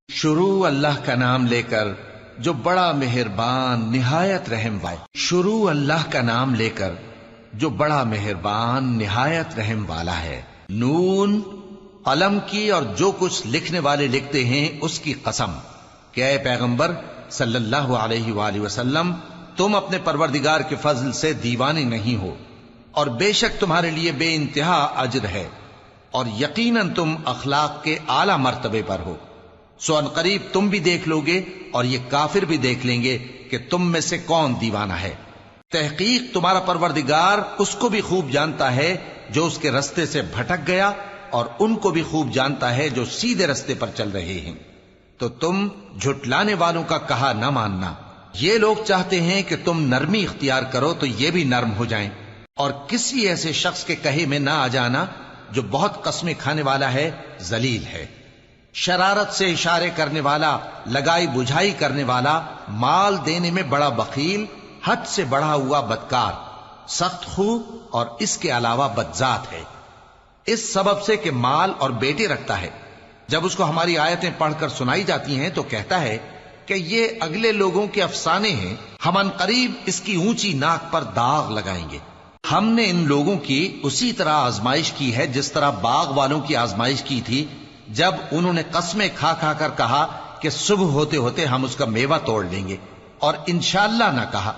شروع اللہ کا نام لے کر جو بڑا مہربان نہایت رحم والا. شروع اللہ کا نام لے کر جو بڑا مہربان نہایت رحم والا ہے. نون، قلم کی اور جو کچھ لکھنے والے لکھتے ہیں اس کی قسم کہ اے پیغمبر صلی اللہ علیہ وآلہ وسلم، تم اپنے پروردگار کے فضل سے دیوانے نہیں ہو، اور بے شک تمہارے لیے بے انتہا اجر ہے، اور یقیناً تم اخلاق کے اعلی مرتبے پر ہو. سو ان قریب تم بھی دیکھ لو گے اور یہ کافر بھی دیکھ لیں گے کہ تم میں سے کون دیوانہ ہے. تحقیق تمہارا پروردگار اس کو بھی خوب جانتا ہے جو اس کے رستے سے بھٹک گیا، اور ان کو بھی خوب جانتا ہے جو سیدھے رستے پر چل رہے ہیں. تو تم جھٹلانے والوں کا کہا نہ ماننا. یہ لوگ چاہتے ہیں کہ تم نرمی اختیار کرو تو یہ بھی نرم ہو جائیں، اور کسی ایسے شخص کے کہے میں نہ آ جانا جو بہت قسمیں کھانے والا ہے، ذلیل ہے، شرارت سے اشارے کرنے والا، لگائی بجھائی کرنے والا، مال دینے میں بڑا بخیل، حد سے بڑھا ہوا بدکار، سخت خو اور اس کے علاوہ بدذات ہے. اس سبب سے کہ مال اور بیٹے رکھتا ہے، جب اس کو ہماری آیتیں پڑھ کر سنائی جاتی ہیں تو کہتا ہے کہ یہ اگلے لوگوں کے افسانے ہیں، ہم ان قریب اس کی اونچی ناک پر داغ لگائیں گے. ہم نے ان لوگوں کی اسی طرح آزمائش کی ہے جس طرح باغ والوں کی آزمائش کی تھی جب انہوں نے قسمیں کھا کھا کر کہا کہ صبح ہوتے ہوتے ہم اس کا میوہ توڑ لیں گے، اور انشاءاللہ نہ کہا.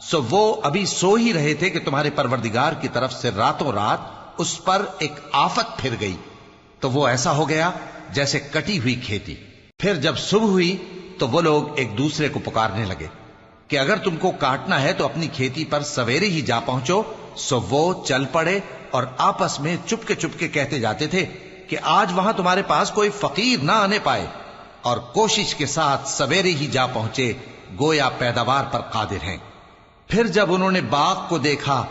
سو وہ ابھی سو ہی رہے تھے کہ تمہارے پروردگار کی طرف سے راتوں رات اس پر ایک آفت پھر گئی، تو وہ ایسا ہو گیا جیسے کٹی ہوئی کھیتی. پھر جب صبح ہوئی تو وہ لوگ ایک دوسرے کو پکارنے لگے کہ اگر تم کو کاٹنا ہے تو اپنی کھیتی پر سویرے ہی جا پہنچو. سو وہ چل پڑے اور آپس میں چپ کے کہتے جاتے تھے کہ آج وہاں تمہارے پاس کوئی فقیر نہ آنے پائے، اور کوشش کے ساتھ سویرے ہی جا پہنچے، گویا پیداوار پر قادر ہیں. پھر جب انہوں نے باغ کو دیکھا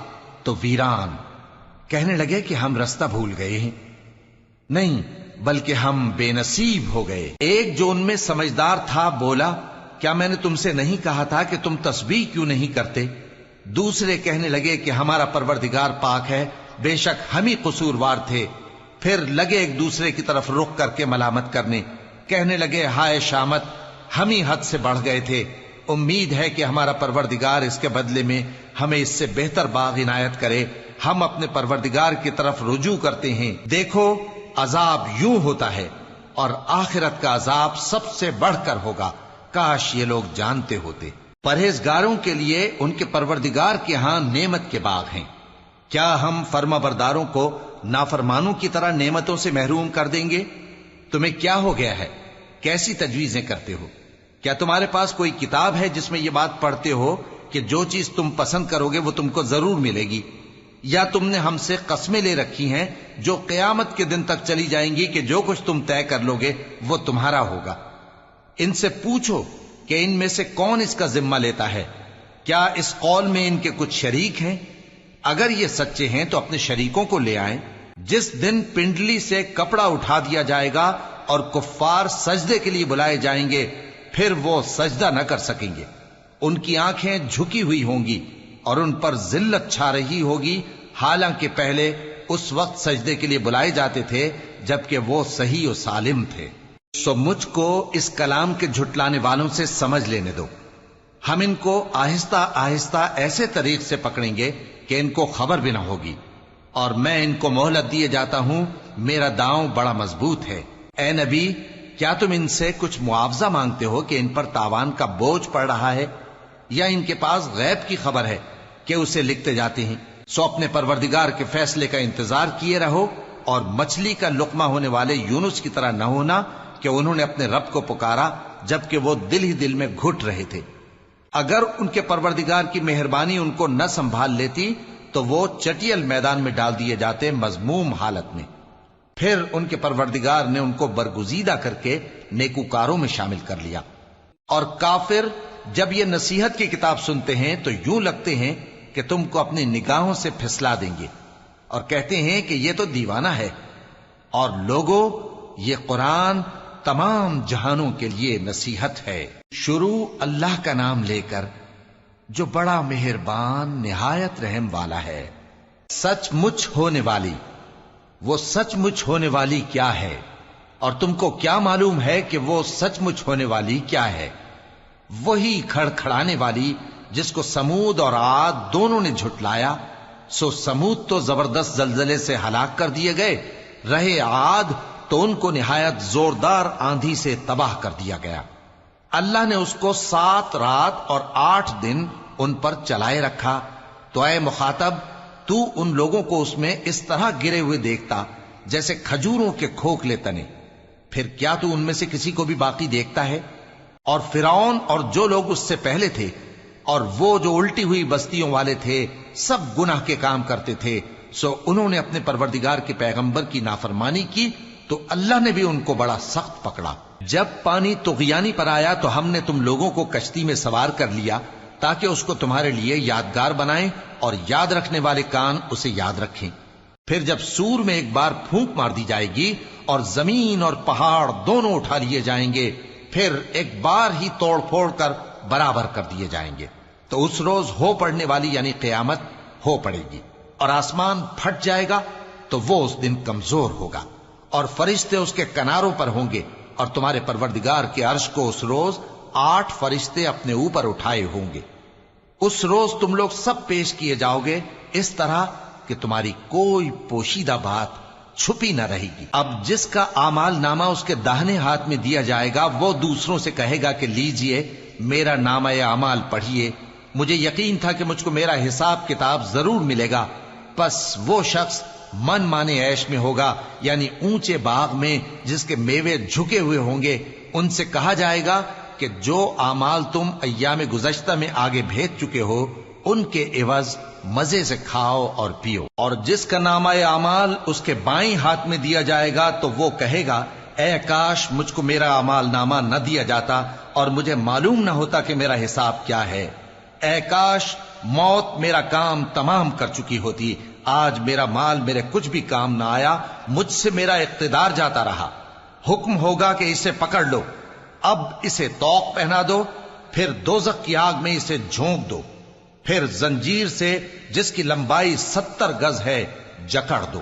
تو ویران، کہنے لگے کہ ہم رستہ بھول گئے ہیں. نہیں بلکہ ہم بے نصیب ہو گئے. ایک جو ان میں سمجھدار تھا بولا، کیا میں نے تم سے نہیں کہا تھا کہ تم تسبیح کیوں نہیں کرتے؟ دوسرے کہنے لگے کہ ہمارا پروردگار پاک ہے، بے شک ہم ہی قصوروار تھے. پھر لگے ایک دوسرے کی طرف رخ کر کے ملامت کرنے، کہنے لگے ہائے شامت، ہم ہی حد سے بڑھ گئے تھے. امید ہے کہ ہمارا پروردگار اس کے بدلے میں ہمیں اس سے بہتر باغ عنایت کرے. ہم اپنے پروردگار کی طرف رجوع کرتے ہیں. دیکھو عذاب یوں ہوتا ہے، اور آخرت کا عذاب سب سے بڑھ کر ہوگا. کاش یہ لوگ جانتے ہوتے. پرہیزگاروں کے لیے ان کے پروردگار کے ہاں نعمت کے باغ ہیں. کیا ہم فرما برداروں کو نافرمانوں کی طرح نعمتوں سے محروم کر دیں گے؟ تمہیں کیا ہو گیا ہے؟ کیسی تجویزیں کرتے ہو؟ کیا تمہارے پاس کوئی کتاب ہے جس میں یہ بات پڑھتے ہو کہ جو چیز تم پسند کرو گے وہ تم کو ضرور ملے گی؟ یا تم نے ہم سے قسمیں لے رکھی ہیں جو قیامت کے دن تک چلی جائیں گی کہ جو کچھ تم طے کر لو گے وہ تمہارا ہوگا؟ ان سے پوچھو کہ ان میں سے کون اس کا ذمہ لیتا ہے؟ کیا اس قول میں ان کے کچھ شریک ہیں؟ اگر یہ سچے ہیں تو اپنے شریکوں کو لے آئیں. جس دن پنڈلی سے کپڑا اٹھا دیا جائے گا اور کفار سجدے کے لیے بلائے جائیں گے، پھر وہ سجدہ نہ کر سکیں گے. ان کی آنکھیں جھکی ہوئی ہوں گی اور ان پر ذلت چھا رہی ہوگی، حالانکہ پہلے اس وقت سجدے کے لیے بلائے جاتے تھے جبکہ وہ صحیح و سالم تھے. سو مجھ کو اس کلام کے جھٹلانے والوں سے سمجھ لینے دو. ہم ان کو آہستہ آہستہ ایسے طریق سے پکڑیں گے کہ ان کو خبر بھی نہ ہوگی، اور میں ان کو مہلت دیے جاتا ہوں. میرا داؤں بڑا مضبوط ہے. اے نبی، کیا تم ان سے کچھ معاوضہ مانگتے ہو کہ ان پر تاوان کا بوجھ پڑ رہا ہے، یا ان کے پاس غیب کی خبر ہے کہ اسے لکھتے جاتے ہیں؟ سو اپنے پروردگار کے فیصلے کا انتظار کیے رہو، اور مچھلی کا لقمہ ہونے والے یونس کی طرح نہ ہونا کہ انہوں نے اپنے رب کو پکارا جبکہ وہ دل ہی دل میں گھٹ رہے تھے. اگر ان کے پروردگار کی مہربانی ان کو نہ سنبھال لیتی تو وہ چٹیل میدان میں ڈال دیے جاتے مذموم حالت میں. پھر ان کے پروردگار نے ان کو برگزیدہ کر کے نیکوکاروں میں شامل کر لیا. اور کافر جب یہ نصیحت کی کتاب سنتے ہیں تو یوں لگتے ہیں کہ تم کو اپنی نگاہوں سے پھسلا دیں گے، اور کہتے ہیں کہ یہ تو دیوانہ ہے. اور لوگوں، یہ قرآن تمام جہانوں کے لیے نصیحت ہے. شروع اللہ کا نام لے کر جو بڑا مہربان نہایت رحم والا ہے. سچ مچ ہونے والی، وہ سچ مچ ہونے والی کیا ہے؟ اور تم کو کیا معلوم ہے کہ وہ سچ مچ ہونے والی کیا ہے؟ وہی کھڑکھڑانے والی جس کو سمود اور عاد دونوں نے جھٹلایا۔ سو سمود تو زبردست زلزلے سے ہلاک کر دیے گئے، رہے عاد تو ان کو نہایت زوردار آندھی سے تباہ کر دیا گیا۔ اللہ نے اس کو 7 رات اور 8 دن ان پر چلائے رکھا، تو اے مخاطب تو ان لوگوں کو اس میں اس طرح گرے ہوئے دیکھتا جیسے کھجوروں کے کھوکھلے تنے، پھر کیا تو ان میں سے کسی کو بھی باقی دیکھتا ہے؟ اور فرعون اور جو لوگ اس سے پہلے تھے اور وہ جو الٹی ہوئی بستیوں والے تھے سب گناہ کے کام کرتے تھے، سو انہوں نے اپنے پروردگار کے پیغمبر کی نافرمانی کی تو اللہ نے بھی ان کو بڑا سخت پکڑا۔ جب پانی طغیانی پر آیا تو ہم نے تم لوگوں کو کشتی میں سوار کر لیا تاکہ اس کو تمہارے لیے یادگار بنائیں اور یاد رکھنے والے کان اسے یاد رکھیں۔ پھر جب سور میں ایک بار پھونک مار دی جائے گی اور زمین اور پہاڑ دونوں اٹھا لیے جائیں گے، پھر ایک بار ہی توڑ پھوڑ کر برابر کر دیے جائیں گے، تو اس روز ہو پڑنے والی یعنی قیامت ہو پڑے گی، اور آسمان پھٹ جائے گا تو وہ اس دن کمزور ہوگا، اور فرشتے اس کے کناروں پر ہوں گے، اور تمہارے پروردگار کے عرش کو اس روز 8 فرشتے اپنے اوپر اٹھائے ہوں گے۔ اس روز تم لوگ سب پیش کیے جاؤ گے اس طرح کہ تمہاری کوئی پوشیدہ بات چھپی نہ رہے گی۔ اب جس کا اعمال نامہ اس کے داہنے ہاتھ میں دیا جائے گا وہ دوسروں سے کہے گا کہ لیجئے میرا نامہ اعمال پڑھیے، مجھے یقین تھا کہ مجھ کو میرا حساب کتاب ضرور ملے گا۔ پس وہ شخص من مانے عیش میں ہوگا، یعنی اونچے باغ میں جس کے میوے جھکے ہوئے ہوں گے۔ ان سے کہا جائے گا کہ جو اعمال تم ایام گزشتہ میں آگے بھیج چکے ہو ان کے عوض مزے سے کھاؤ اور پیو۔ اور جس کا نامہ اعمال اس کے بائیں ہاتھ میں دیا جائے گا تو وہ کہے گا اے کاش مجھ کو میرا اعمال نامہ نہ دیا جاتا اور مجھے معلوم نہ ہوتا کہ میرا حساب کیا ہے۔ اے کاش موت میرا کام تمام کر چکی ہوتی، آج میرا مال میرے کچھ بھی کام نہ آیا، مجھ سے میرا اقتدار جاتا رہا۔ حکم ہوگا کہ اسے پکڑ لو، اب اسے طوق پہنا دو، پھر دوزخ کی آگ میں اسے جھونک دو، پھر زنجیر سے جس کی لمبائی 70 گز ہے جکڑ دو۔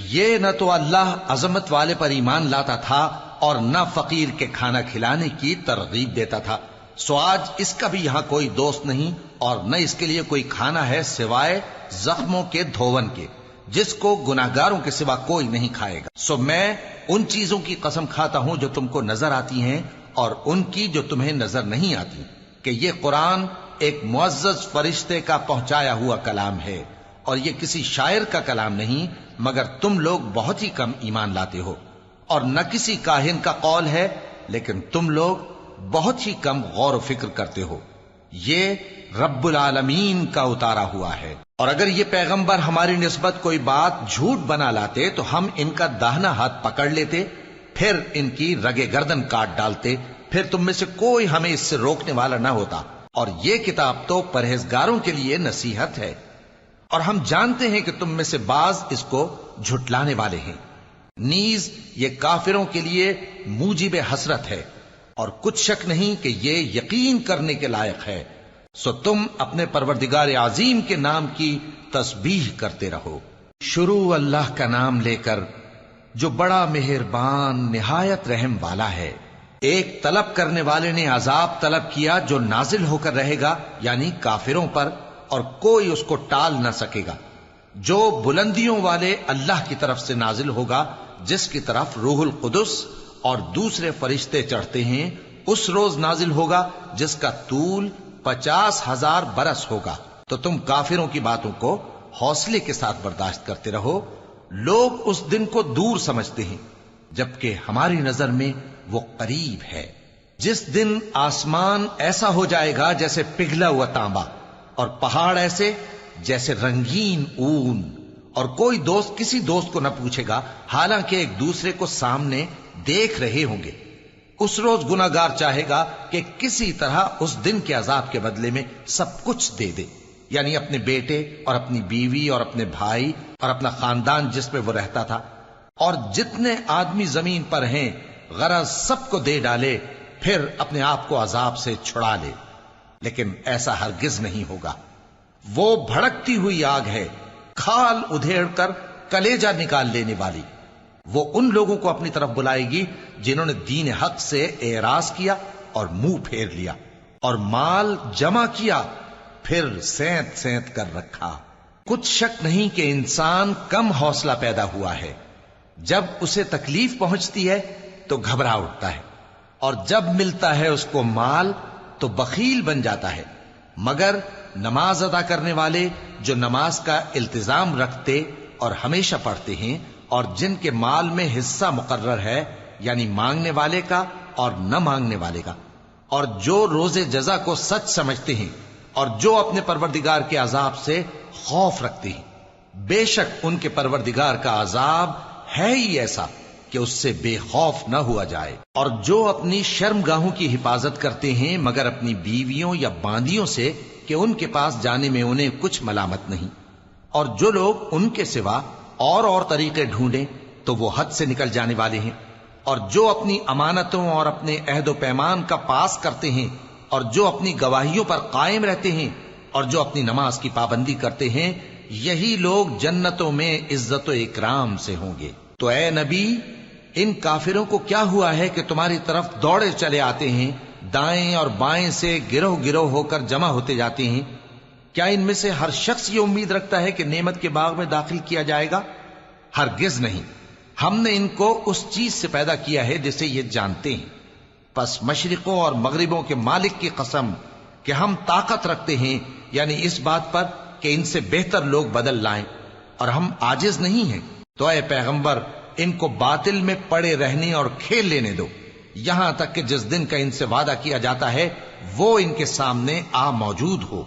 یہ نہ تو اللہ عظمت والے پر ایمان لاتا تھا اور نہ فقیر کے کھانا کھلانے کی ترغیب دیتا تھا، سو آج اس کا بھی یہاں کوئی دوست نہیں اور نہ اس کے لیے کوئی کھانا ہے سوائے زخموں کے دھون کے، جس کو گناہگاروں کے سوا کوئی نہیں کھائے گا۔ سو میں ان چیزوں کی قسم کھاتا ہوں جو تم کو نظر آتی ہیں اور ان کی جو تمہیں نظر نہیں آتی، کہ یہ قرآن ایک معزز فرشتے کا پہنچایا ہوا کلام ہے اور یہ کسی شاعر کا کلام نہیں، مگر تم لوگ بہت ہی کم ایمان لاتے ہو، اور نہ کسی کاہن کا قول ہے لیکن تم لوگ بہت ہی کم غور و فکر کرتے ہو۔ یہ رب العالمین کا اتارا ہوا ہے، اور اگر یہ پیغمبر ہماری نسبت کوئی بات جھوٹ بنا لاتے تو ہم ان کا داہنا ہاتھ پکڑ لیتے، پھر ان کی رگے گردن کاٹ ڈالتے، پھر تم میں سے کوئی ہمیں اس سے روکنے والا نہ ہوتا۔ اور یہ کتاب تو پرہیزگاروں کے لیے نصیحت ہے، اور ہم جانتے ہیں کہ تم میں سے بعض اس کو جھٹلانے والے ہیں۔ نیز یہ کافروں کے لیے موجب حسرت ہے، اور کچھ شک نہیں کہ یہ یقین کرنے کے لائق ہے، سو تم اپنے پروردگار عظیم کے نام کی تسبیح کرتے رہو۔ شروع اللہ کا نام لے کر جو بڑا مہربان نہایت رحم والا ہے۔ ایک طلب کرنے والے نے عذاب طلب کیا جو نازل ہو کر رہے گا، یعنی کافروں پر، اور کوئی اس کو ٹال نہ سکے گا۔ جو بلندیوں والے اللہ کی طرف سے نازل ہوگا، جس کی طرف روح القدس اور دوسرے فرشتے چڑھتے ہیں، اس روز نازل ہوگا جس کا طول 50,000 برس ہوگا۔ تو تم کافروں کی باتوں کو حوصلے کے ساتھ برداشت کرتے رہو۔ لوگ اس دن کو دور سمجھتے ہیں جبکہ ہماری نظر میں وہ قریب ہے۔ جس دن آسمان ایسا ہو جائے گا جیسے پگھلا ہوا تانبا، اور پہاڑ ایسے جیسے رنگین اون، اور کوئی دوست کسی دوست کو نہ پوچھے گا حالانکہ ایک دوسرے کو سامنے دیکھ رہے ہوں گے۔ اس روز گناہگار چاہے گا کہ کسی طرح اس دن کے عذاب کے بدلے میں سب کچھ دے دے، یعنی اپنے بیٹے اور اپنی بیوی اور اپنے بھائی اور اپنا خاندان جس میں وہ رہتا تھا، اور جتنے آدمی زمین پر ہیں غرض سب کو دے ڈالے، پھر اپنے آپ کو عذاب سے چھڑا لے۔ لیکن ایسا ہرگز نہیں ہوگا۔ وہ بھڑکتی ہوئی آگ ہے، کھال ادھیڑ کر کلیجہ نکال لینے والی۔ وہ ان لوگوں کو اپنی طرف بلائے گی جنہوں نے دین حق سے اعراض کیا اور منہ پھیر لیا اور مال جمع کیا پھر سینت سینت کر رکھا۔ کچھ شک نہیں کہ انسان کم حوصلہ پیدا ہوا ہے، جب اسے تکلیف پہنچتی ہے تو گھبرا اٹھتا ہے، اور جب ملتا ہے اس کو مال تو بخیل بن جاتا ہے، مگر نماز ادا کرنے والے جو نماز کا التزام رکھتے اور ہمیشہ پڑھتے ہیں اور جن کے مال میں حصہ مقرر ہے، یعنی مانگنے والے کا اور نہ مانگنے والے کا، اور جو روز جزا کو سچ سمجھتے ہیں اور جو اپنے پروردگار کے عذاب سے خوف رکھتے ہیں، بے شک ان کے پروردگار کا عذاب ہے ہی ایسا کہ اس سے بے خوف نہ ہوا جائے۔ اور جو اپنی شرمگاہوں کی حفاظت کرتے ہیں مگر اپنی بیویوں یا باندیوں سے کہ ان کے پاس جانے میں انہیں کچھ ملامت نہیں، اور جو لوگ ان کے سوا اور طریقے ڈھونڈیں تو وہ حد سے نکل جانے والے ہیں، اور جو اپنی امانتوں اور اپنے عہد و پیمان کا پاس کرتے ہیں اور جو اپنی گواہیوں پر قائم رہتے ہیں اور جو اپنی نماز کی پابندی کرتے ہیں، یہی لوگ جنتوں میں عزت و اکرام سے ہوں گے۔ تو اے نبی، ان کافروں کو کیا ہوا ہے کہ تمہاری طرف دوڑے چلے آتے ہیں، دائیں اور بائیں سے گروہ گروہ ہو کر جمع ہوتے جاتے ہیں؟ کیا ان میں سے ہر شخص یہ امید رکھتا ہے کہ نعمت کے باغ میں داخل کیا جائے گا؟ ہرگز نہیں۔ ہم نے ان کو اس چیز سے پیدا کیا ہے جسے یہ جانتے ہیں، پس مشرقوں اور مغربوں کے مالک کی قسم کہ ہم طاقت رکھتے ہیں، یعنی اس بات پر کہ ان سے بہتر لوگ بدل لائیں، اور ہم عاجز نہیں ہیں۔ تو اے پیغمبر، ان کو باطل میں پڑے رہنے اور کھیل لینے دو، یہاں تک کہ جس دن کا ان سے وعدہ کیا جاتا ہے وہ ان کے سامنے آ موجود ہو۔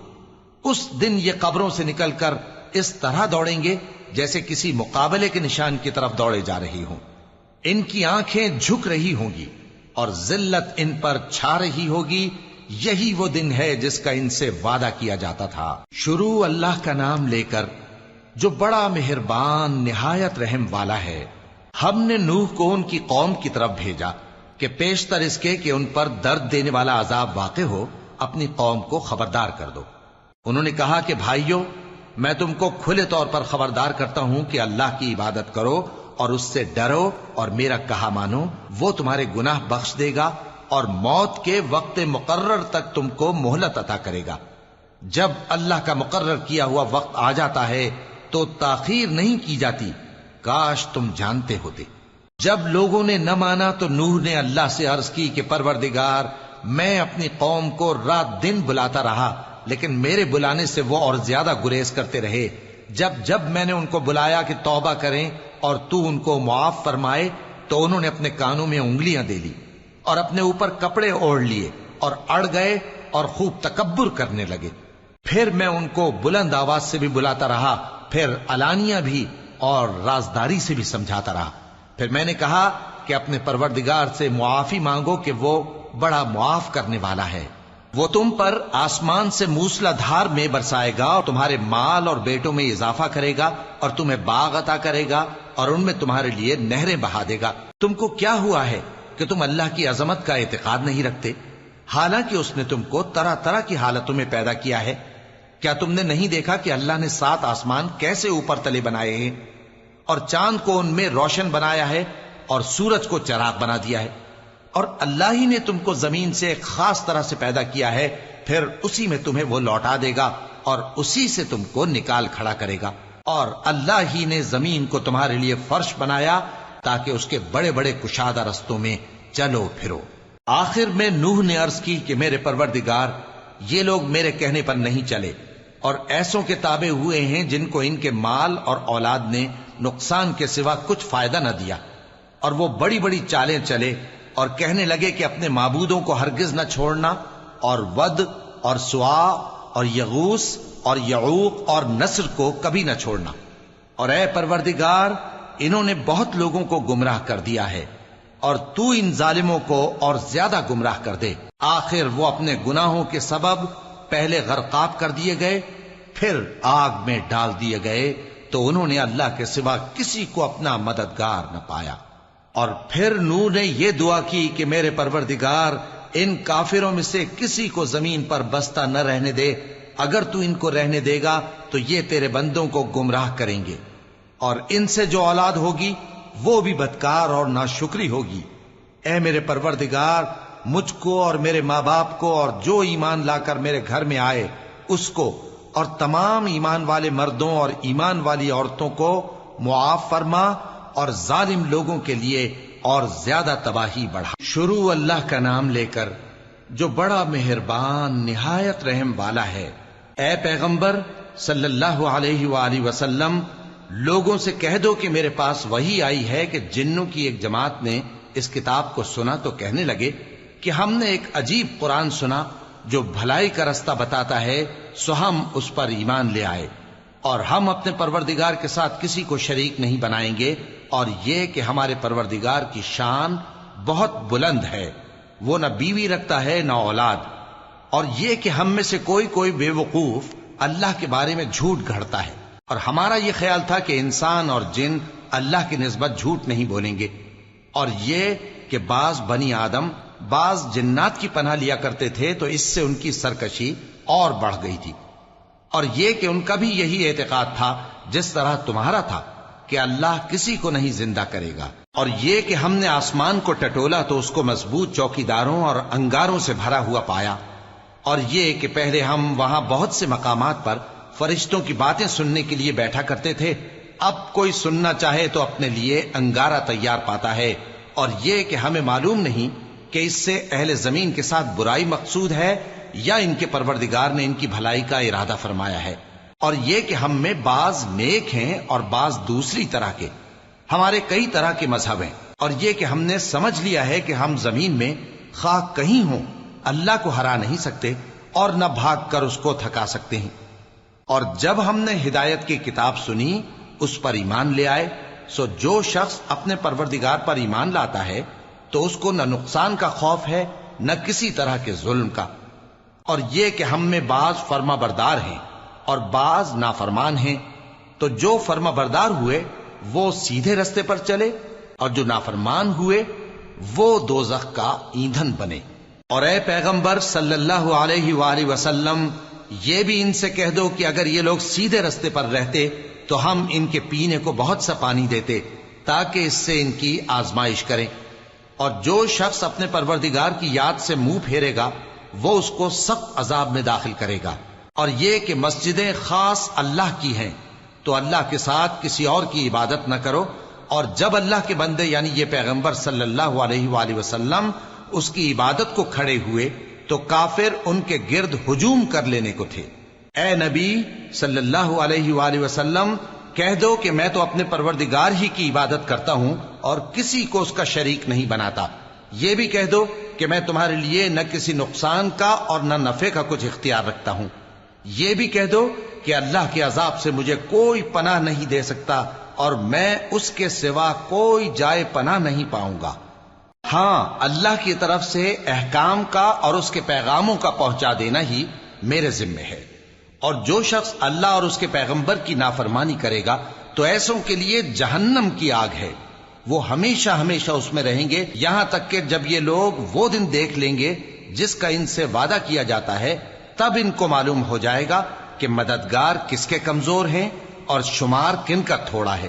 اس دن یہ قبروں سے نکل کر اس طرح دوڑیں گے جیسے کسی مقابلے کے نشان کی طرف دوڑے جا رہی ہوں۔ ان کی آنکھیں جھک رہی ہوں گی اور ذلت ان پر چھا رہی ہوگی، یہی وہ دن ہے جس کا ان سے وعدہ کیا جاتا تھا۔ شروع اللہ کا نام لے کر جو بڑا مہربان نہایت رحم والا ہے۔ ہم نے نوح کو ان کی قوم کی طرف بھیجا کہ پیشتر اس کے کہ ان پر درد دینے والا عذاب واقع ہو، اپنی قوم کو خبردار کر دو۔ انہوں نے کہا کہ بھائیو، میں تم کو کھلے طور پر خبردار کرتا ہوں کہ اللہ کی عبادت کرو اور اس سے ڈرو اور میرا کہا مانو، وہ تمہارے گناہ بخش دے گا اور موت کے وقت مقرر تک تم کو مہلت عطا کرے گا۔ جب اللہ کا مقرر کیا ہوا وقت آ جاتا ہے تو تاخیر نہیں کی جاتی، کاش تم جانتے ہوتے۔ جب لوگوں نے نہ مانا تو نوح نے اللہ سے عرض کی کہ پروردگار، میں اپنی قوم کو رات دن بلاتا رہا لیکن میرے بلانے سے وہ اور زیادہ گریز کرتے رہے۔ جب میں نے ان کو بلایا کہ توبہ کریں اور تو ان کو معاف فرمائے تو انہوں نے اپنے کانوں میں انگلیاں دے لی اور اپنے اوپر کپڑے اوڑھ لیے اور اڑ گئے اور خوب تکبر کرنے لگے۔ پھر میں ان کو بلند آواز سے بھی بلاتا رہا، پھر علانیہ بھی اور رازداری سے بھی سمجھاتا رہا۔ پھر میں نے کہا کہ اپنے پروردگار سے معافی مانگو کہ وہ بڑا معاف کرنے والا ہے، وہ تم پر آسمان سے موسلا دھار میں برسائے گا اور تمہارے مال اور بیٹوں میں اضافہ کرے گا اور تمہیں باغ عطا کرے گا اور ان میں تمہارے لیے نہریں بہا دے گا۔ تم کو کیا ہوا ہے کہ تم اللہ کی عظمت کا اعتقاد نہیں رکھتے، حالانکہ اس نے تم کو طرح طرح کی حالتوں میں پیدا کیا ہے؟ کیا تم نے نہیں دیکھا کہ اللہ نے 7 آسمان کیسے اوپر تلے بنائے ہیں اور چاند کو ان میں روشن بنایا ہے اور سورج کو چراغ بنا دیا ہے؟ اور اللہ ہی نے تم کو زمین سے ایک خاص طرح سے پیدا کیا ہے، پھر اسی میں تمہیں وہ لوٹا دے گا اور اسی سے تم کو نکال کھڑا کرے گا۔ اور اللہ ہی نے زمین کو تمہارے لیے فرش بنایا تاکہ اس کے بڑے بڑے کشادہ رستوں میں چلو پھرو۔ آخر میں نوح نے عرض کی کہ میرے پروردگار، یہ لوگ میرے کہنے پر نہیں چلے اور ایسوں کے تابع ہوئے ہیں جن کو ان کے مال اور اولاد نے نقصان کے سوا کچھ فائدہ نہ دیا، اور وہ بڑی بڑی چالیں چلے اور کہنے لگے کہ اپنے معبودوں کو ہرگز نہ چھوڑنا، اور ود اور سوا اور یغوس اور یعوق اور نصر کو کبھی نہ چھوڑنا۔ اور اے پروردگار، انہوں نے بہت لوگوں کو گمراہ کر دیا ہے، اور تو ان ظالموں کو اور زیادہ گمراہ کر دے۔ آخر وہ اپنے گناہوں کے سبب پہلے غرقاب کر دیے گئے، پھر آگ میں ڈال دیے گئے، تو انہوں نے اللہ کے سوا کسی کو اپنا مددگار نہ پایا۔ اور پھر نوح نے یہ دعا کی کہ میرے پروردگار، ان کافروں میں سے کسی کو زمین پر بستہ نہ رہنے دے، اگر تو ان کو رہنے دے گا تو یہ تیرے بندوں کو گمراہ کریں گے، اور ان سے جو اولاد ہوگی وہ بھی بدکار اور ناشکری ہوگی۔ اے میرے پروردگار، مجھ کو اور میرے ماں باپ کو اور جو ایمان لا کر میرے گھر میں آئے اس کو اور تمام ایمان والے مردوں اور ایمان والی عورتوں کو معاف فرما اور ظالم لوگوں کے لیے اور زیادہ تباہی بڑھا۔ شروع اللہ کا نام لے کر جو بڑا مہربان نہایت رحم والا ہے۔ اے پیغمبر صلی اللہ علیہ وآلہ وسلم، لوگوں سے کہہ دو کہ میرے پاس وحی آئی ہے کہ جنوں کی ایک جماعت نے اس کتاب کو سنا تو کہنے لگے کہ ہم نے ایک عجیب قرآن سنا جو بھلائی کا رستہ بتاتا ہے، سو ہم اس پر ایمان لے آئے اور ہم اپنے پروردگار کے ساتھ کسی کو شریک نہیں بنائیں گے، اور یہ کہ ہمارے پروردگار کی شان بہت بلند ہے، وہ نہ بیوی رکھتا ہے نہ اولاد، اور یہ کہ ہم میں سے کوئی بے وقوف اللہ کے بارے میں جھوٹ گھڑتا ہے، اور ہمارا یہ خیال تھا کہ انسان اور جن اللہ کی نسبت جھوٹ نہیں بولیں گے، اور یہ کہ بعض بنی آدم بعض جنات کی پناہ لیا کرتے تھے تو اس سے ان کی سرکشی اور بڑھ گئی تھی، اور یہ کہ ان کا بھی یہی اعتقاد تھا جس طرح تمہارا تھا کہ اللہ کسی کو نہیں زندہ کرے گا، اور یہ کہ ہم نے آسمان کو ٹٹولا تو اس کو مضبوط چوکیداروں اور انگاروں سے بھرا ہوا پایا، اور یہ کہ پہلے ہم وہاں بہت سے مقامات پر فرشتوں کی باتیں سننے کے لیے بیٹھا کرتے تھے، اب کوئی سننا چاہے تو اپنے لیے انگارہ تیار پاتا ہے، اور یہ کہ ہمیں معلوم نہیں کہ اس سے اہل زمین کے ساتھ برائی مقصود ہے یا ان کے پروردگار نے ان کی بھلائی کا ارادہ فرمایا ہے، اور یہ کہ ہم میں بعض نیک ہیں اور بعض دوسری طرح کے، ہمارے کئی طرح کے مذہب ہیں، اور یہ کہ ہم نے سمجھ لیا ہے کہ ہم زمین میں خواہ کہیں ہوں اللہ کو ہرا نہیں سکتے اور نہ بھاگ کر اس کو تھکا سکتے ہیں، اور جب ہم نے ہدایت کی کتاب سنی اس پر ایمان لے آئے، سو جو شخص اپنے پروردگار پر ایمان لاتا ہے تو اس کو نہ نقصان کا خوف ہے نہ کسی طرح کے ظلم کا، اور یہ کہ ہم میں بعض فرما بردار ہیں اور بعض نافرمان ہیں، تو جو فرما بردار ہوئے وہ سیدھے رستے پر چلے اور جو نافرمان ہوئے وہ دوزخ کا ایندھن بنے۔ اور اے پیغمبر صلی اللہ علیہ وآلہ وسلم، یہ بھی ان سے کہہ دو کہ اگر یہ لوگ سیدھے رستے پر رہتے تو ہم ان کے پینے کو بہت سا پانی دیتے تاکہ اس سے ان کی آزمائش کریں، اور جو شخص اپنے پروردگار کی یاد سے منہ پھیرے گا وہ اس کو سخت عذاب میں داخل کرے گا، اور یہ کہ مسجدیں خاص اللہ کی ہیں تو اللہ کے ساتھ کسی اور کی عبادت نہ کرو، اور جب اللہ کے بندے یعنی یہ پیغمبر صلی اللہ علیہ وآلہ وسلم اس کی عبادت کو کھڑے ہوئے تو کافر ان کے گرد ہجوم کر لینے کو تھے۔ اے نبی صلی اللہ علیہ وآلہ وسلم، کہہ دو کہ میں تو اپنے پروردگار ہی کی عبادت کرتا ہوں اور کسی کو اس کا شریک نہیں بناتا، یہ بھی کہہ دو کہ میں تمہارے لیے نہ کسی نقصان کا اور نہ نفع کا کچھ اختیار رکھتا ہوں، یہ بھی کہہ دو کہ اللہ کے عذاب سے مجھے کوئی پناہ نہیں دے سکتا اور میں اس کے سوا کوئی جائے پناہ نہیں پاؤں گا، ہاں اللہ کی طرف سے احکام کا اور اس کے پیغاموں کا پہنچا دینا ہی میرے ذمہ ہے، اور جو شخص اللہ اور اس کے پیغمبر کی نافرمانی کرے گا تو ایسوں کے لیے جہنم کی آگ ہے، وہ ہمیشہ ہمیشہ اس میں رہیں گے، یہاں تک کہ جب یہ لوگ وہ دن دیکھ لیں گے جس کا ان سے وعدہ کیا جاتا ہے، تب ان کو معلوم ہو جائے گا کہ مددگار کس کے کمزور ہیں اور شمار کن کا تھوڑا ہے۔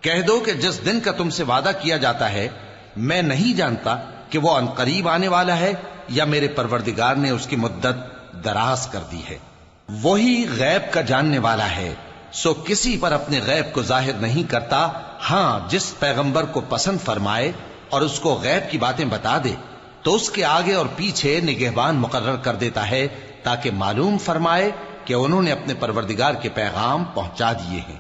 کہہ دو کہ جس دن کا تم سے وعدہ کیا جاتا ہے میں نہیں جانتا کہ وہ عنقریب آنے والا ہے یا میرے پروردگار نے اس کی مدت دراز کر دی ہے، وہی غیب کا جاننے والا ہے، سو کسی پر اپنے غیب کو ظاہر نہیں کرتا، ہاں جس پیغمبر کو پسند فرمائے اور اس کو غیب کی باتیں بتا دے تو اس کے آگے اور پیچھے نگہبان مقرر کر دیتا ہے تاکہ معلوم فرمائے کہ انہوں نے اپنے پروردگار کے پیغام پہنچا دیے ہیں،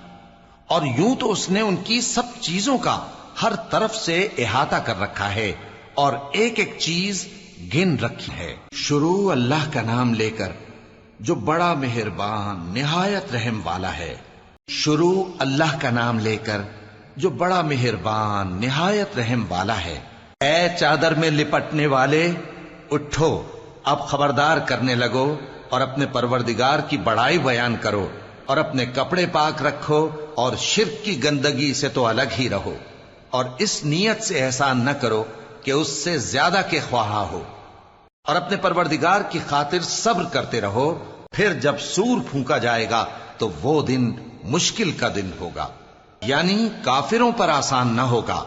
اور یوں تو اس نے ان کی سب چیزوں کا ہر طرف سے احاطہ کر رکھا ہے اور ایک ایک چیز گن رکھی ہے۔ شروع اللہ کا نام لے کر جو بڑا مہربان نہایت رحم والا ہے، شروع اللہ کا نام لے کر جو بڑا مہربان نہایت رحم والا ہے۔ اے چادر میں لپٹنے والے، اٹھو، اب خبردار کرنے لگو اور اپنے پروردگار کی بڑائی بیان کرو، اور اپنے کپڑے پاک رکھو اور شرک کی گندگی سے تو الگ ہی رہو، اور اس نیت سے احسان نہ کرو کہ اس سے زیادہ کے خواہاں ہو، اور اپنے پروردگار کی خاطر صبر کرتے رہو، پھر جب سور پھونکا جائے گا تو وہ دن مشکل کا دن ہوگا۔ یعنی کافروں پر آسان نہ ہوگا.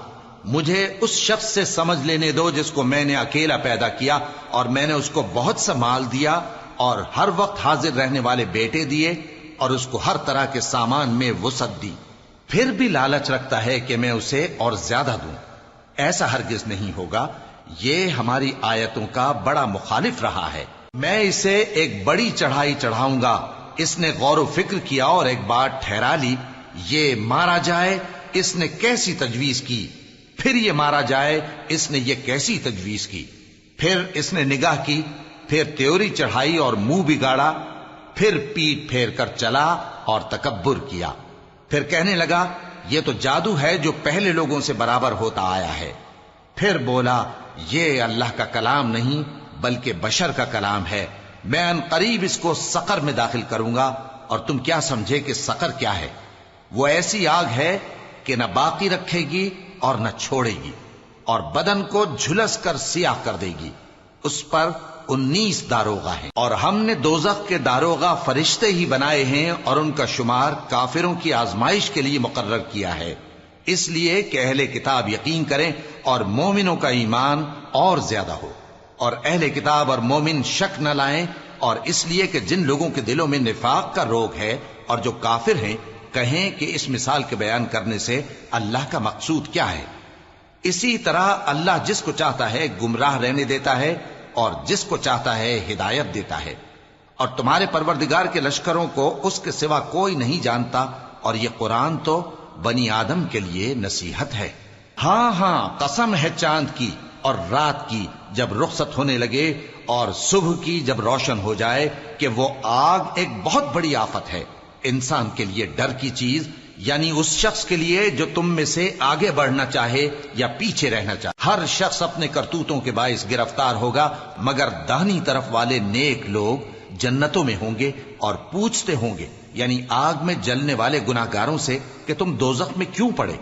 مجھے اس شخص سے سمجھ لینے دو جس کو میں نے اکیلا پیدا کیا اور میں نے اس کو بہت سا مال دیا اور ہر وقت حاضر رہنے والے بیٹے دیے اور اس کو ہر طرح کے سامان میں وسعت دی. پھر بھی لالچ رکھتا ہے کہ میں اسے اور زیادہ دوں. ایسا ہرگز نہیں ہوگا. یہ ہماری آیتوں کا بڑا مخالف رہا ہے. میں اسے ایک بڑی چڑھائی چڑھاؤں گا. اس نے غور و فکر کیا اور ایک بات ٹھہرا لی. یہ مارا جائے، اس نے کیسی تجویز کی. پھر یہ مارا جائے، اس نے یہ کیسی تجویز کی. پھر اس نے نگاہ کی، پھر تیوری چڑھائی اور منہ بگاڑا. پھر پیٹ پھیر کر چلا اور تکبر کیا. پھر کہنے لگا یہ تو جادو ہے جو پہلے لوگوں سے برابر ہوتا آیا ہے. پھر بولا یہ اللہ کا کلام نہیں بلکہ بشر کا کلام ہے. میں ان قریب اس کو سقر میں داخل کروں گا. اور تم کیا سمجھے کہ سقر کیا ہے؟ وہ ایسی آگ ہے کہ نہ باقی رکھے گی اور نہ چھوڑے گی، اور بدن کو جھلس کر سیاہ کر دے گی. اس پر 19 داروغہ ہیں، اور ہم نے دوزخ کے داروغہ فرشتے ہی بنائے ہیں اور ان کا شمار کافروں کی آزمائش کے لیے مقرر کیا ہے، اس لیے کہ اہل کتاب یقین کریں اور مومنوں کا ایمان اور زیادہ ہو، اور اہل کتاب اور مومن شک نہ لائیں. اور اس لیے کہ جن لوگوں کے دلوں میں نفاق کا روگ ہے اور جو کافر ہیں کہیں کہ اس مثال کے بیان کرنے سے اللہ کا مقصود کیا ہے. اسی طرح اللہ جس کو چاہتا ہے گمراہ رہنے دیتا ہے اور جس کو چاہتا ہے ہدایت دیتا ہے. اور تمہارے پروردگار کے لشکروں کو اس کے سوا کوئی نہیں جانتا، اور یہ قرآن تو بنی آدم کے لیے نصیحت ہے. ہاں ہاں، قسم ہے چاند کی اور رات کی جب رخصت ہونے لگے اور صبح کی جب روشن ہو جائے کہ وہ آگ ایک بہت بڑی آفت ہے. انسان کے لیے ڈر کی چیز، یعنی اس شخص کے لیے جو تم میں سے آگے بڑھنا چاہے یا پیچھے رہنا چاہے. ہر شخص اپنے کرتوتوں کے باعث گرفتار ہوگا، مگر داہنی طرف والے نیک لوگ جنتوں میں ہوں گے اور پوچھتے ہوں گے، یعنی آگ میں جلنے والے گناہگاروں سے کہ تم دوزخ میں کیوں پڑے.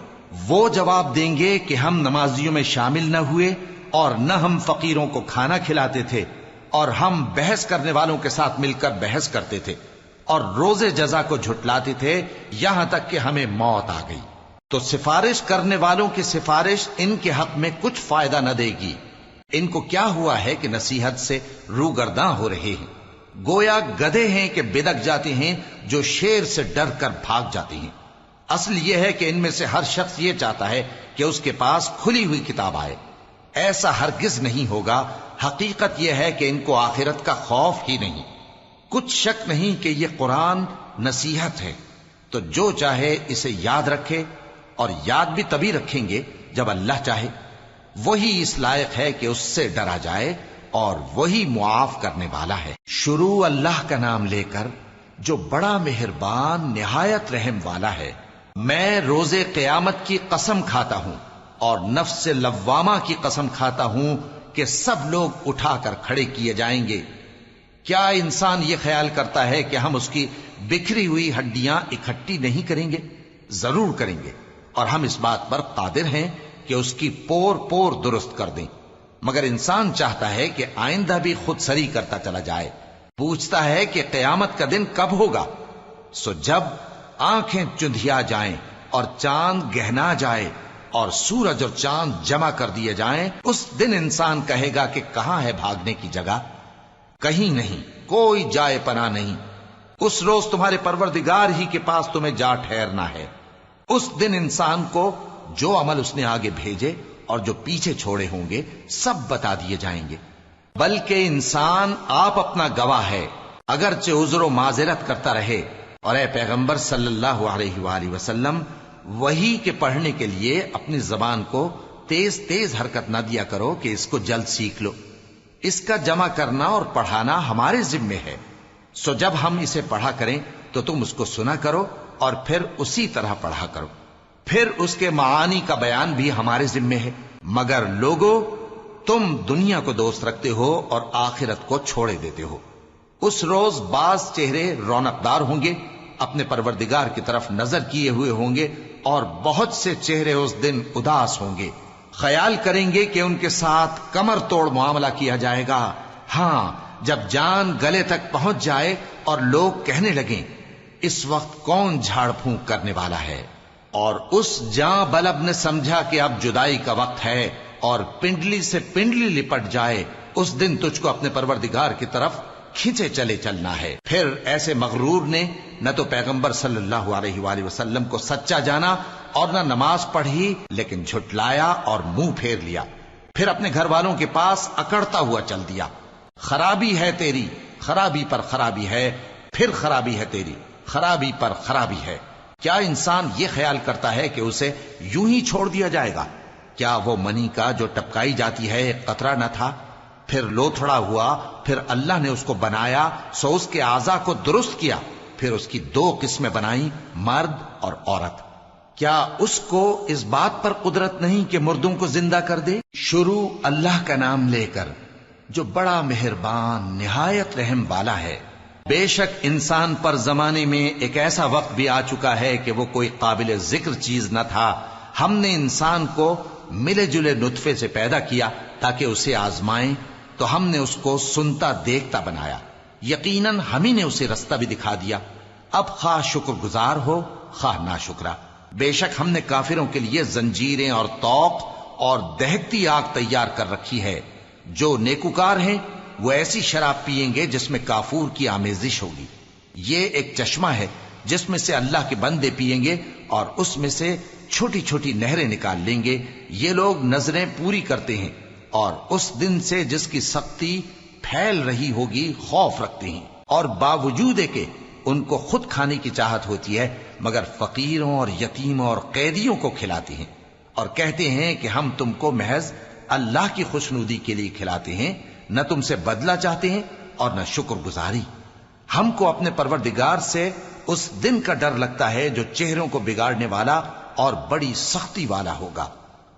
وہ جواب دیں گے کہ ہم نمازیوں میں شامل نہ ہوئے اور نہ ہم فقیروں کو کھانا کھلاتے تھے، اور ہم بحث کرنے والوں کے ساتھ مل کر بحث کرتے تھے اور روز جزا کو جھٹلاتے تھے یہاں تک کہ ہمیں موت آ گئی. تو سفارش کرنے والوں کی سفارش ان کے حق میں کچھ فائدہ نہ دے گی. ان کو کیا ہوا ہے کہ نصیحت سے روگرداں ہو رہے ہیں؟ گویا گدھے ہیں کہ بدک جاتے ہیں جو شیر سے ڈر کر بھاگ جاتے ہیں. اصل یہ ہے کہ ان میں سے ہر شخص یہ چاہتا ہے کہ اس کے پاس کھلی ہوئی کتاب آئے. ایسا ہرگز نہیں ہوگا. حقیقت یہ ہے کہ ان کو آخرت کا خوف ہی نہیں. کچھ شک نہیں کہ یہ قرآن نصیحت ہے، تو جو چاہے اسے یاد رکھے، اور یاد بھی تبھی رکھیں گے جب اللہ چاہے. وہی اس لائق ہے کہ اس سے ڈرا جائے اور وہی معاف کرنے والا ہے. شروع اللہ کا نام لے کر جو بڑا مہربان نہایت رحم والا ہے. میں روز قیامت کی قسم کھاتا ہوں اور نفس لوامہ کی قسم کھاتا ہوں کہ سب لوگ اٹھا کر کھڑے کیے جائیں گے. کیا انسان یہ خیال کرتا ہے کہ ہم اس کی بکھری ہوئی ہڈیاں اکٹھی نہیں کریں گے؟ ضرور کریں گے، اور ہم اس بات پر قادر ہیں کہ اس کی پور پور درست کر دیں. مگر انسان چاہتا ہے کہ آئندہ بھی خود سری کرتا چلا جائے. پوچھتا ہے کہ قیامت کا دن کب ہوگا. سو جب آنکھیں چندھیا جائیں اور چاند گہنا جائے اور سورج اور چاند جمع کر دیے جائیں، اس دن انسان کہے گا کہ کہاں ہے بھاگنے کی جگہ؟ کہیں نہیں، کوئی جائے پناہ نہیں. اس روز تمہارے پروردگار ہی کے پاس تمہیں جا ٹھہرنا ہے. اس دن انسان کو جو عمل اس نے آگے بھیجے اور جو پیچھے چھوڑے ہوں گے سب بتا دیے جائیں گے. بلکہ انسان آپ اپنا گواہ ہے، اگرچہ عذر و معذرت کرتا رہے. اور اے پیغمبر صلی اللہ علیہ وآلہ وسلم، وحی کے پڑھنے کے لیے اپنی زبان کو تیز تیز حرکت نہ دیا کرو کہ اس کو جلد سیکھ لو. اس کا جمع کرنا اور پڑھانا ہمارے ذمے ہے. سو جب ہم اسے پڑھا کریں تو تم اس کو سنا کرو اور پھر اسی طرح پڑھا کرو. پھر اس کے معانی کا بیان بھی ہمارے ذمے ہے. مگر لوگو، تم دنیا کو دوست رکھتے ہو اور آخرت کو چھوڑے دیتے ہو. اس روز بعض چہرے رونقدار ہوں گے، اپنے پروردگار کی طرف نظر کیے ہوئے ہوں گے، اور بہت سے چہرے اس دن اداس ہوں گے. خیال کریں گے کہ ان کے ساتھ کمر توڑ معاملہ کیا جائے گا. ہاں، جب جان گلے تک پہنچ جائے اور لوگ کہنے لگیں اس وقت کون جھاڑ پھونک کرنے والا ہے، اور اس جاں بلب نے سمجھا کہ اب جدائی کا وقت ہے اور پنڈلی سے پنڈلی لپٹ جائے، اس دن تجھ کو اپنے پروردگار کی طرف کھینچے چلے چلنا ہے۔ پھر ایسے مغرور نے نہ تو پیغمبر صلی اللہ علیہ وآلہ وسلم کو سچا جانا اور نہ نماز پڑھی، لیکن جھٹلایا اور منہ پھیر لیا، پھر اپنے گھر والوں کے پاس اکڑتا ہوا چل دیا۔ خرابی ہے تیری، خرابی پر خرابی ہے، پھر خرابی ہے تیری، خرابی پر خرابی ہے۔ کیا انسان یہ خیال کرتا ہے کہ اسے یوں ہی چھوڑ دیا جائے گا؟ کیا وہ منی کا جو ٹپکائی جاتی ہے ایک قطرہ نہ تھا، پھر لوتھڑا ہوا، پھر اللہ نے اس کو بنایا سو اس کے اعضاء کو درست کیا، پھر اس کی دو قسمیں بنائیں، مرد اور عورت۔ کیا اس کو اس بات پر قدرت نہیں کہ مردوں کو زندہ کر دے؟ شروع اللہ کا نام لے کر جو بڑا مہربان نہایت رحم والا ہے۔ بے شک انسان پر زمانے میں ایک ایسا وقت بھی آ چکا ہے کہ وہ کوئی قابل ذکر چیز نہ تھا۔ ہم نے انسان کو ملے جلے نطفے سے پیدا کیا تاکہ اسے آزمائیں، تو ہم نے اس کو سنتا دیکھتا بنایا، یقیناً ہم ہی نے اسے رستہ بھی دکھا دیا۔ اب خواہ شکر گزار ہو خواہ ناشکرا۔ بے شک ہم نے کافروں کے لیے زنجیریں اور طوق اور دہکتی آگ تیار کر رکھی ہے۔ جو نیکوکار ہیں وہ ایسی شراب پیئیں گے جس میں کافور کی آمیزش ہوگی۔ یہ ایک چشمہ ہے جس میں سے اللہ کے بندے پیئیں گے اور اس میں سے چھوٹی چھوٹی نہریں نکال لیں گے۔ یہ لوگ نظریں پوری کرتے ہیں اور اس دن سے جس کی سختی پھیل رہی ہوگی خوف رکھتے ہیں، اور باوجود کہ ان کو خود کھانے کی چاہت ہوتی ہے مگر فقیروں اور یتیموں اور قیدیوں کو کھلاتے ہیں، اور کہتے ہیں کہ ہم تم کو محض اللہ کی خوشنودی کے لیے کھلاتے ہیں، نہ تم سے بدلہ چاہتے ہیں اور نہ شکر گزاری۔ ہم کو اپنے پروردگار سے اس دن کا ڈر لگتا ہے جو چہروں کو بگاڑنے والا اور بڑی سختی والا ہوگا۔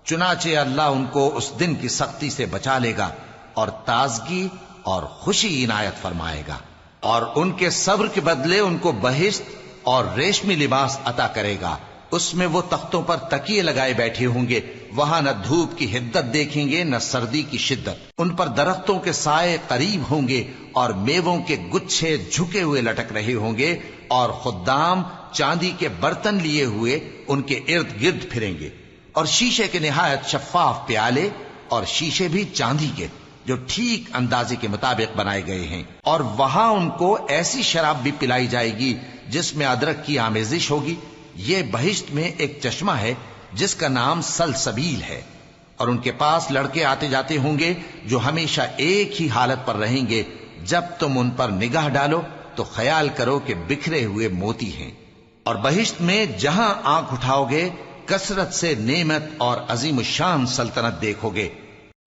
چنانچہ اللہ ان کو اس دن کی سختی سے بچا لے گا اور تازگی اور خوشی عنایت فرمائے گا، اور ان کے صبر کے بدلے ان کو بہشت اور ریشمی لباس عطا کرے گا۔ اس میں وہ تختوں پر تکیے لگائے بیٹھے ہوں گے، وہاں نہ دھوپ کی حدت دیکھیں گے نہ سردی کی شدت۔ ان پر درختوں کے سائے قریب ہوں گے اور میووں کے گچھے جھکے ہوئے لٹک رہے ہوں گے، اور خدام چاندی کے برتن لیے ہوئے ان کے ارد گرد پھریں گے، اور شیشے کے نہایت شفاف پیالے اور شیشے بھی چاندی کے جو ٹھیک اندازے کے مطابق بنائے گئے ہیں۔ اور وہاں ان کو ایسی شراب بھی پلائی جائے گی جس میں ادرک کی آمیزش ہوگی۔ یہ بہشت میں ایک چشمہ ہے جس کا نام سلسبیل ہے، اور ان کے پاس لڑکے آتے جاتے ہوں گے جو ہمیشہ ایک ہی حالت پر رہیں گے۔ جب تم ان پر نگاہ ڈالو تو خیال کرو کہ بکھرے ہوئے موتی ہیں۔ اور بہشت میں جہاں آنکھ اٹھاؤ گے کثرت سے نعمت اور عظیم الشان سلطنت دیکھو گے۔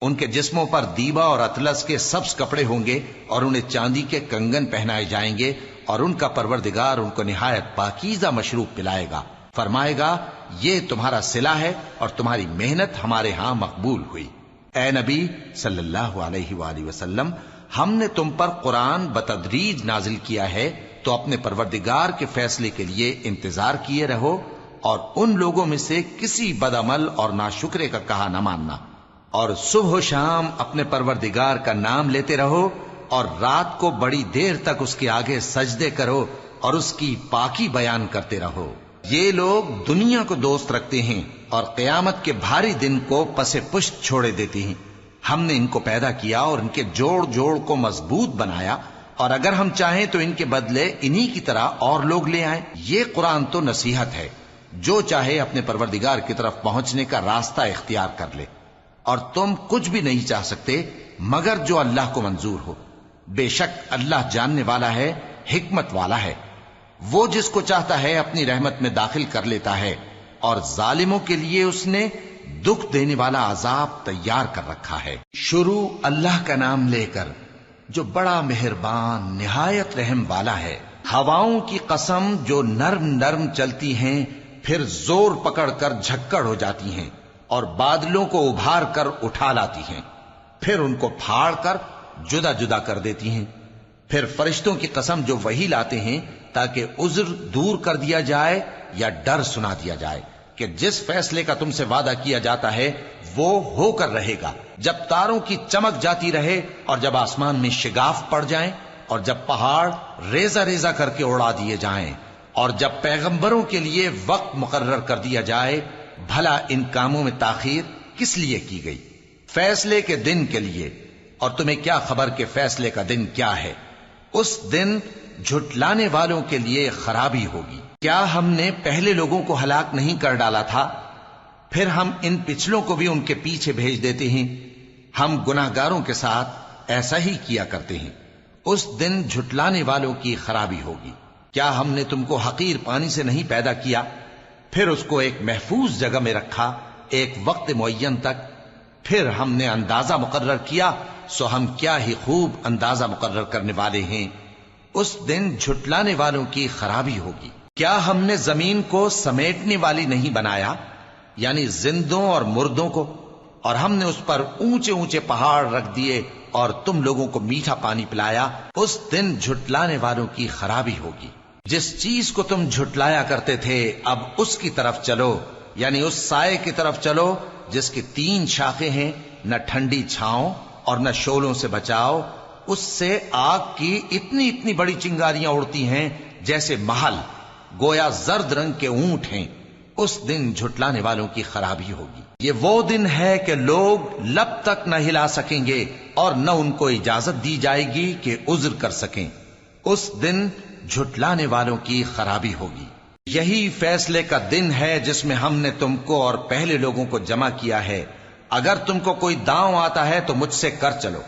ان کے جسموں پر دیبا اور اطلس کے سبز کپڑے ہوں گے، اور انہیں چاندی کے کنگن پہنائے جائیں گے، اور ان کا پروردگار ان کو نہایت پاکیزہ مشروب پلائے گا، فرمائے گا یہ تمہارا صلہ ہے اور تمہاری محنت ہمارے ہاں مقبول ہوئی۔ اے نبی صلی اللہ علیہ وآلہ وسلم، ہم نے تم پر قرآن بتدریج نازل کیا ہے، تو اپنے پروردگار کے فیصلے کے لیے انتظار کیے رہو، اور ان لوگوں میں سے کسی بدعمل اور ناشکرے کا کہا نہ ماننا، اور صبح و شام اپنے پروردگار کا نام لیتے رہو، اور رات کو بڑی دیر تک اس کے آگے سجدے کرو اور اس کی پاکی بیان کرتے رہو۔ یہ لوگ دنیا کو دوست رکھتے ہیں اور قیامت کے بھاری دن کو پس پشت چھوڑے دیتے ہیں۔ ہم نے ان کو پیدا کیا اور ان کے جوڑ جوڑ کو مضبوط بنایا، اور اگر ہم چاہیں تو ان کے بدلے انہی کی طرح اور لوگ لے آئیں۔ یہ قرآن تو نصیحت ہے، جو چاہے اپنے پروردگار کی طرف پہنچنے کا راستہ اختیار کر لے، اور تم کچھ بھی نہیں چاہ سکتے مگر جو اللہ کو منظور ہو۔ بے شک اللہ جاننے والا ہے، حکمت والا ہے۔ وہ جس کو چاہتا ہے اپنی رحمت میں داخل کر لیتا ہے، اور ظالموں کے لیے اس نے دکھ دینے والا عذاب تیار کر رکھا ہے۔ شروع اللہ کا نام لے کر جو بڑا مہربان نہایت رحم والا ہے۔ ہواؤں کی قسم جو نرم نرم چلتی ہیں پھر زور پکڑ کر جھکڑ ہو جاتی ہیں، اور بادلوں کو ابھار کر اٹھا لاتی ہیں، پھر ان کو پھاڑ کر جدا جدا کر دیتی ہیں۔ پھر فرشتوں کی قسم جو وحی لاتے ہیں تاکہ عذر دور کر دیا جائے یا ڈر سنا دیا جائے کہ جس فیصلے کا تم سے وعدہ کیا جاتا ہے وہ ہو کر رہے گا۔ جب تاروں کی چمک جاتی رہے، اور جب آسمان میں شگاف پڑ جائیں، اور جب پہاڑ ریزہ ریزہ کر کے اڑا دیے جائیں، اور جب پیغمبروں کے لیے وقت مقرر کر دیا جائے، بھلا ان کاموں میں تاخیر کس لیے کی گئی؟ فیصلے کے دن کے لیے، اور تمہیں کیا خبر کہ فیصلے کا دن کیا ہے؟ اس دن جھٹلانے والوں کے لیے خرابی ہوگی۔ کیا ہم نے پہلے لوگوں کو ہلاک نہیں کر ڈالا تھا؟ پھر ہم ان پچھلوں کو بھی ان کے پیچھے بھیج دیتے ہیں۔ ہم گناہگاروں کے ساتھ ایسا ہی کیا کرتے ہیں۔ اس دن جھٹلانے والوں کی خرابی ہوگی۔ کیا ہم نے تم کو حقیر پانی سے نہیں پیدا کیا، پھر اس کو ایک محفوظ جگہ میں رکھا ایک وقت معین تک، پھر ہم نے اندازہ مقرر کیا، سو ہم کیا ہی خوب اندازہ مقرر کرنے والے ہیں۔ اس دن جھٹلانے والوں کی خرابی ہوگی۔ کیا ہم نے زمین کو سمیٹنے والی نہیں بنایا، یعنی زندوں اور مردوں کو، اور ہم نے اس پر اونچے اونچے پہاڑ رکھ دیے اور تم لوگوں کو میٹھا پانی پلایا۔ اس دن جھٹلانے والوں کی خرابی ہوگی۔ جس چیز کو تم جھٹلایا کرتے تھے اب اس کی طرف چلو، یعنی اس سائے کی طرف چلو جس کی 3 شاخیں ہیں، نہ ٹھنڈی چھاؤں اور نہ شعلوں سے بچاؤ۔ اس سے آگ کی اتنی اتنی بڑی چنگاریاں اڑتی ہیں جیسے محل، گویا زرد رنگ کے اونٹ ہیں۔ اس دن جھٹلانے والوں کی خرابی ہوگی۔ یہ وہ دن ہے کہ لوگ لب تک نہ ہلا سکیں گے اور نہ ان کو اجازت دی جائے گی کہ عذر کر سکیں۔ اس دن جھٹلانے والوں کی خرابی ہوگی۔ یہی فیصلے کا دن ہے جس میں ہم نے تم کو اور پہلے لوگوں کو جمع کیا ہے۔ اگر تم کو کوئی داؤں آتا ہے تو مجھ سے کر چلو۔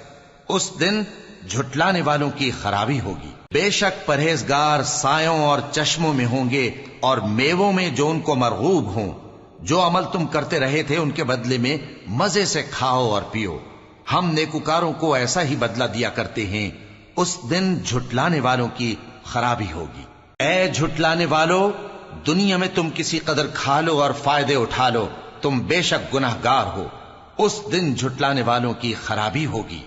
اس دن جھٹلانے والوں کی خرابی ہوگی۔ بے شک پرہیزگار سایوں اور چشموں میں ہوں گے اور میووں میں جو ان کو مرغوب ہوں۔ جو عمل تم کرتے رہے تھے ان کے بدلے میں مزے سے کھاؤ اور پیو۔ ہم نیکوکاروں کو ایسا ہی بدلہ دیا کرتے ہیں۔ اس دن جھٹلانے والوں کی خرابی ہوگی۔ اے جھٹلانے والو، دنیا میں تم کسی قدر کھا لو اور فائدے اٹھا لو، تم بے شک گناہگار ہو۔ اس دن جھٹلانے والوں کی خرابی ہوگی۔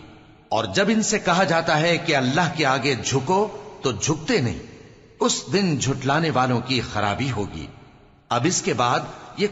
اور جب ان سے کہا جاتا ہے کہ اللہ کے آگے جھکو تو جھکتے نہیں۔ اس دن جھٹلانے والوں کی خرابی ہوگی۔ اب اس کے بعد یہ